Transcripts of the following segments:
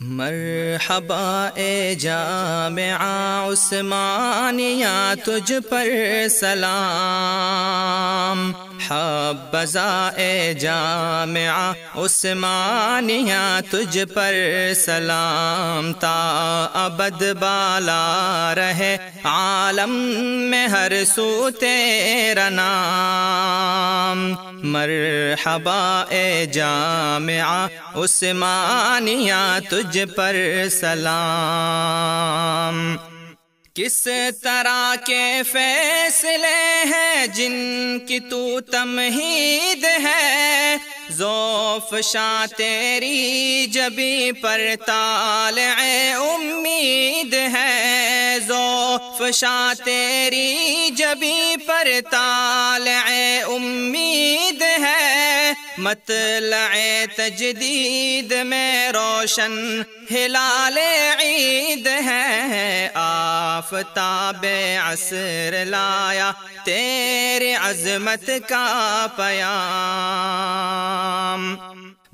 مرحبا اے جامعہ عثمانیہ تجھ پر سلام، حبذا اے جامعہ عثمانیہ تجھ پر سلام، تا ابد بالا رہے عالم میں ہر سو تیرا نام۔ مرحبا اے جامعہ عثمانیہ تجھ پر سلام۔ کس طرح کے فیصلے ہیں جن کی تو تمہید ہے، ذوفشاں تیری جبیں پر طالع امید ہے، ذوفشاں تیری جبیں پر طالع امید ہے، مطلع تجدید میں روشن ہلال عید ہے، آفتاب عصر لایا تیرے عظمت کا پیام۔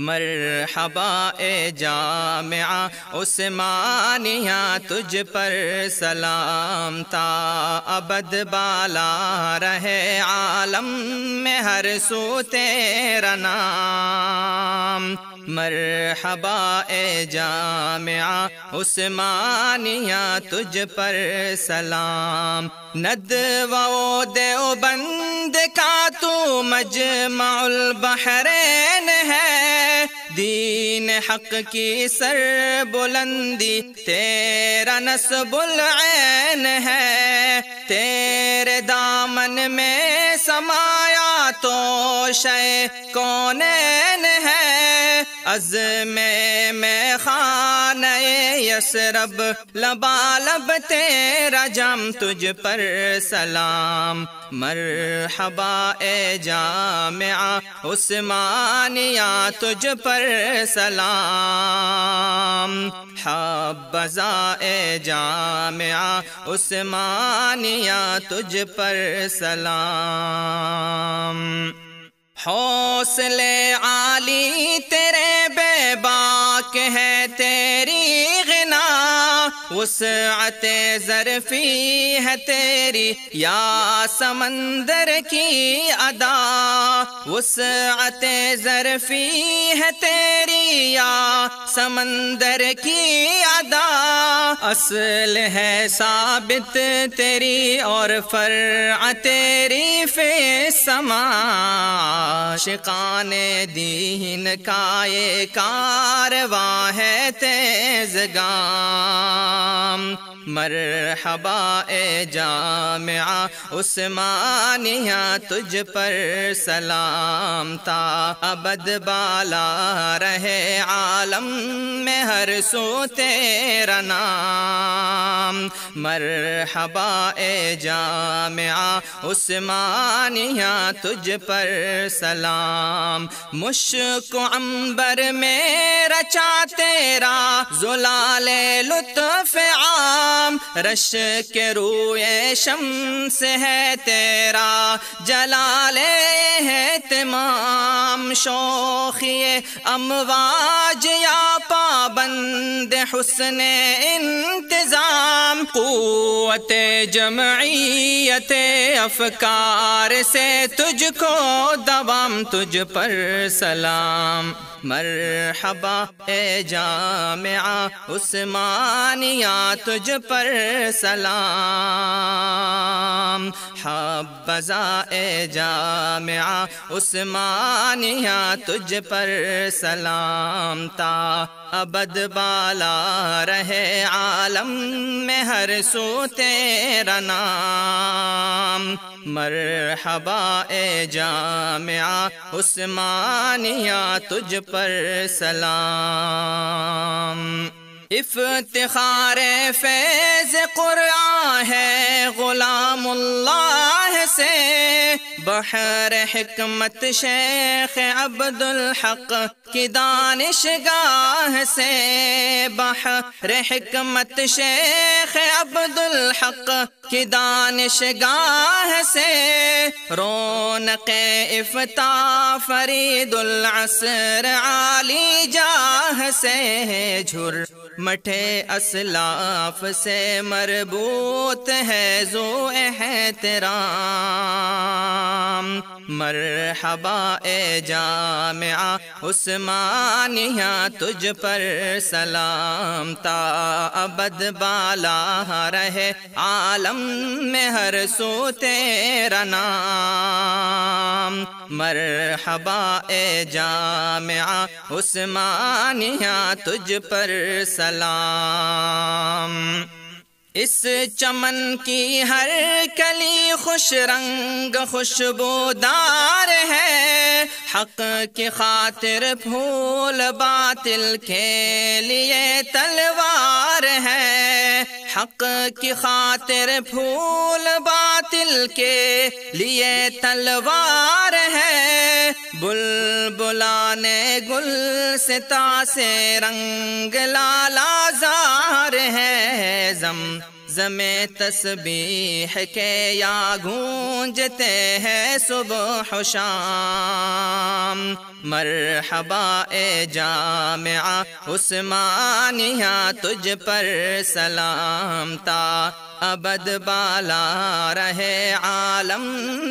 مرحبا اے جامعہ عثمانیہ تجھ پر سلام، تا ابد بالا رہے عالم میں ہر سو تیرا نام۔ مرحبا اے جامعہ عثمانیہ تجھ پر سلام، ندوہ و دیوبند کا تو مجمع البحرین ہے، دین حق کی سر بلندی تیرا نصب العین ہے، تیرے دامن میں سمایا تو شے کونین ہے، عزم میں خانہ یثرب لبالب تیرا جام تجھ پر سلام۔ مرحبا اے جامعہ عثمانیہ تجھ پر سلام، حبذا اے جامعہ عثمانیہ تجھ پر سلام۔ حوصلے عالی تیرے بے باک ہے تیری غنا، وسعت ظرفی ہے تیری یا سمندر کی ادا، وسعت ظرفی ہے تیری یا سمندر کی ادا، اصل ہے ثابت تیری اور فرع تیری فی السماء، عاشقان دین کا یہ کارواں ہے تیز گام۔ مرحبا اے جامعہ عثمانیہ تجھ پر سلام، تا ابد بالا رہے عالم میں ہر سو تیرا نام۔ مرحبا اے جامعہ عثمانیہ تجھ پر سلام، مشک و عنبر میں رچا تیرا زلال لطف عام، رش کے روئے شمس ہے تیرا جلال اہتمام، شوخی امواج یا پابند حسن انتظام، قوت جمعیت افکار سے تجھ کو دوام تجھ پر سلام۔ مرحبا اے جامعہ عثمانیہ تجھ پر سلام، حبذا اے جامعہ عثمانیہ تجھ پر سلام، تا ابد بالا رہے عالم میں ہر سو تیرا نام۔ مرحبا اے جامعہ عثمانیہ تجھ پر سلام۔ افتخار فیض قرآن ہے غلام اللہ سے، بحر حکمت شیخ عبدالحق کی دانشگاہ سے، بحر حکمت شیخ عبدالحق کی دانشگاہ سے، رونق افتاح فرید العصر عالی جاہ سے، جھر مٹھے اسلاف سے مربوط ہے ذو احترام، مرحبا اے جامعہ عثمانیہ تجھ پر سلام، تا ابد بالا رہے عالم میں ہر سو تیرا نام، مرحبا اے جامعہ عثمانیہ تجھ پر سلام، اس چمن کی ہر کلی خوش رنگ خوشبودار ہے، حق کی خاطر پھول باطل کے لیے تلوار ہے، حق کی خاطر پھول باطل کے لیے تلوار ہے، بلبلان گلستاں سے رنگ لالا زار ہے، زمزم تسبیح کے یا گونجتے ہیں صبح و شام، مرحبا اے جامعہ عثمانیہ تجھ پر سلام، تا ابد بالا رہے عالم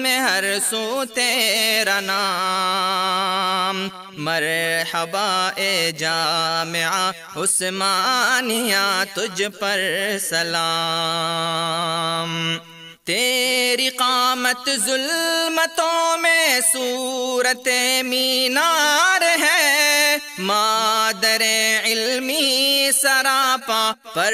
میں ہر سو تیرا نام، مرحبا اے جامعہ عثمانیہ تجھ پر سلام، تیری قامت ظلمتوں میں صورت مینار ہے، مادر علمی سراپا پر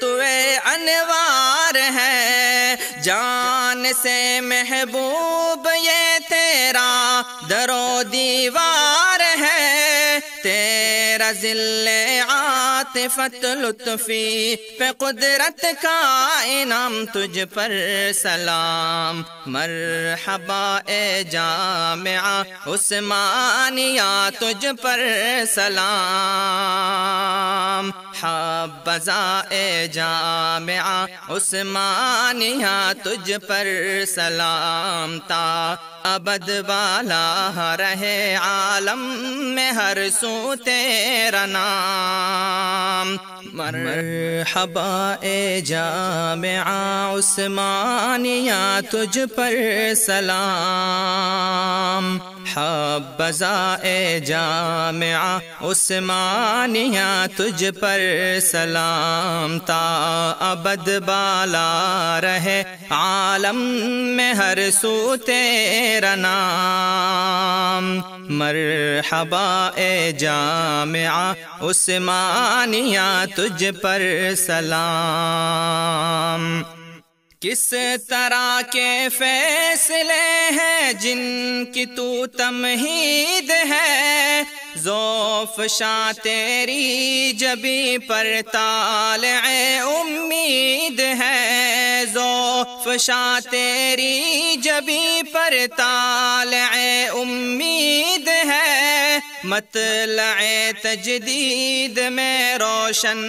توے انوار ہے، جان سے محبوب یہ تیرا در و دیوار ہے، تیرا ذل عاطفت لطفی پہ قدرت کا انعام تجھ پر سلام، مرحبا اے جامعہ عثمانیہ تجھ پر سلام، حبذا اے جامعہ عثمانیہ تجھ پر سلام، تا ابد بالا رہے عالم میں ہر سو تیرا نام، مرحبا اے جامعہ عثمانیہ تجھ پر سلام، حبذا اے جامعہ عثمانیہ تجھ پر سلام، تا ابد بالا رہے عالم میں ہر سو تیرا نام، مرحبا اے جامعہ عثمانیہ تجھ پر سلام، کس طرح کے فیصلے ہیں جن کی تو تمہید ہے، ذوفشاں تیری جبیں پر طالع امید ہے، ذوفشاں تیری جبیں پر طالع امید ہے، مطلع تجدید میں روشن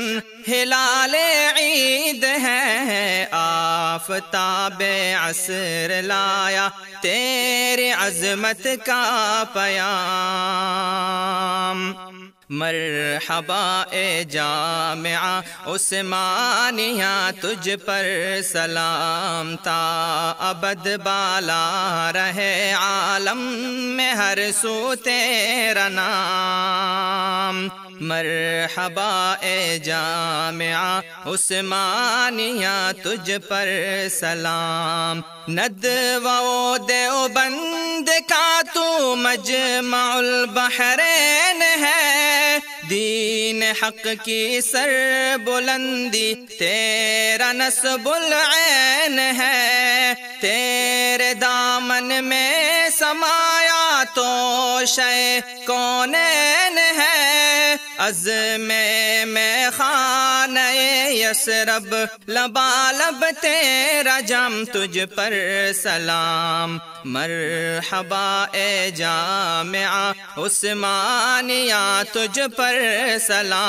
ہلال عید ہے، آفتاب عصر لایا تیرے عظمت کا پیام، مرحبا اے جامعہ عثمانیہ تجھ پر سلام، تا ابد بالا رہے عالم میں ہر سو تیرا نام، مرحبا اے جامعہ عثمانیہ تجھ پر سلام، ندوہ و دیوبند کا تو مجمع البحرین ہے، دین حق کی سر بلندی تیرا نصب العین ہے، تیرے دامن میں سمایا تو شے کونین ہے، عزم میں خانہ یثرب لبالب تیرا جام تجھ پر سلام مرحبا اے جامعہ عثمانیہ تجھ پر سلام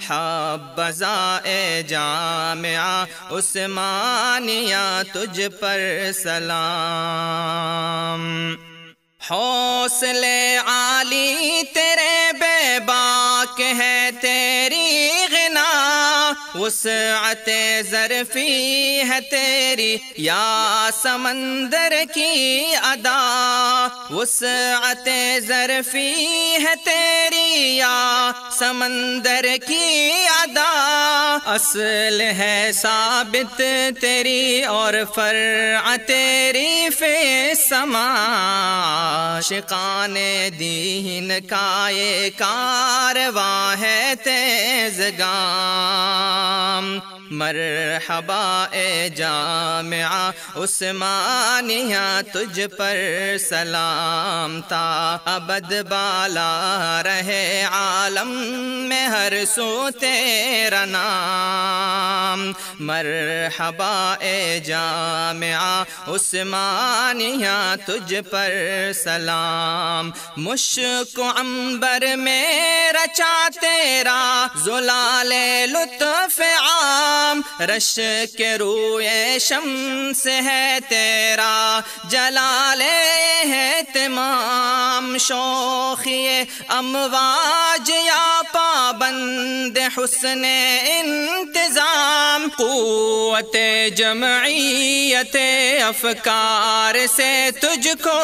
حبذا اے جامعہ عثمانیہ تجھ پر سلام حوصلے عالی تیرے بے باک ہے تیری غنا وسعت ظرفی ہے تیری یا سمندر کی ادا وسعت ظرفی ہے تیری یا سمندر کی ادا اصل ہے ثابت تیری اور فرع تیری فی السماء عاشقان دین کا یہ کارواں ہے تیزگام مرحبا اے جامعہ عثمانیہ تجھ پر سلام تا ابد بالا رہے عالم میں ہر سو تیرا نام مرحبا اے جامعہ عثمانیہ تجھ پر سلام مشک و عنبر میں رچا تیرا زلال لطف عام رش کے روئے شمس ہے تیرا جلال اہتمام شوخی امواج یا پابند حسن انتظام قوت جمعیت افکار سے تجھ کو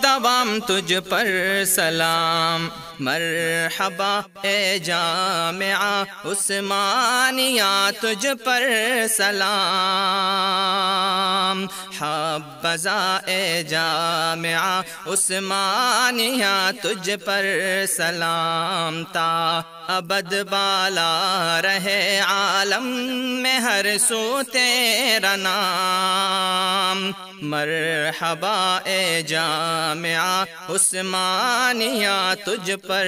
دوام تجھ پر سلام مرحبا اے جامعہ عثمانیہ تجھ پر سلام حبذا اے جامعہ عثمانیہ تجھ پر سلام تا ابد بالا رہے عالم میں ہر سو تیرا نام مرحبا اے جامعہ عثمانیہ تجھ پر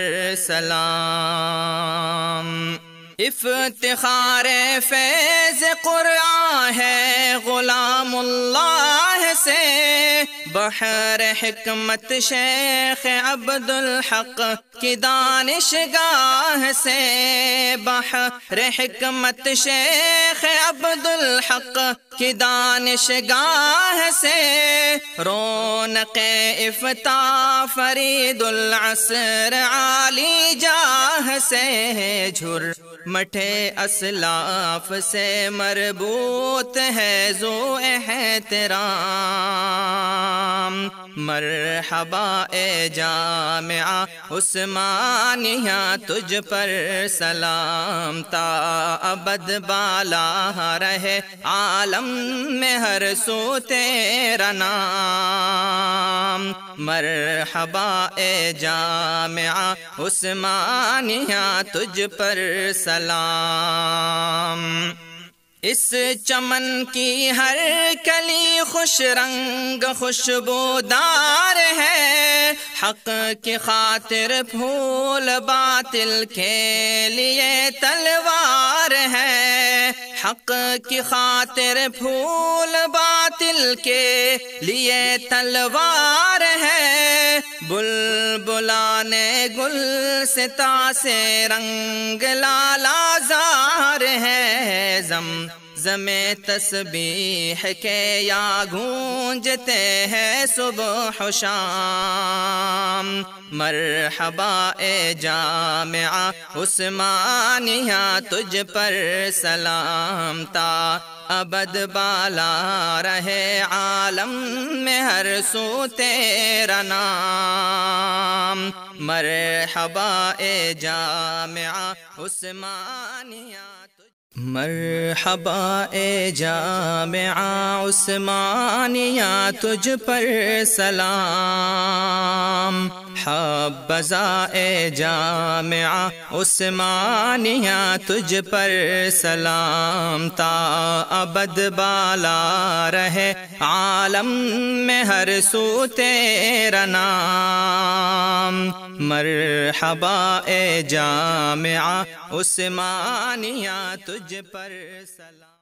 سلام افتخار فیض قرآن ہے غلام اللہ سے بحر حکمت شیخ عبدالحق کی دانشگاہ سے بحر حکمت شیخ عبدالحق کی دانشگاہ سے رونق افتاح فرید العصر عالی جاہ سے جھر مٹھے اسلاف سے مربوط ہے ذو احترام مرحبا اے جامعہ عثمانیہ تجھ پر سلام تا ابد بالا رہے عالم میں ہر سو تیرا نام مرحبا اے جامعہ عثمانیہ تجھ پر سلام اس چمن کی ہر کلی خوش رنگ خوشبودار ہے حق کی خاطر پھول باطل کے لیے تلوار ہے حق کی خاطر پھول باطل کے لیے تلوار ہے بلبلان گل ستا سے رنگ لالا زار ہے زم تسبیح کے یا گونجتے ہیں صبح و شام مرحبا اے جامعہ عثمانیہ تجھ پر سلام تا ابد بالا رہے عالم میں ہر سو تیرا نام مرحبا اے جامعہ عثمانیہ مرحبا اے جامعہ عثمانیہ تجھ پر سلام حبذا اے جامعہ عثمانیہ تجھ پر سلام، تا ابد بالا رہے عالم میں ہر سو تیرا نام۔ مرحبا اے جامعہ عثمانیہ تجھ پر سلام۔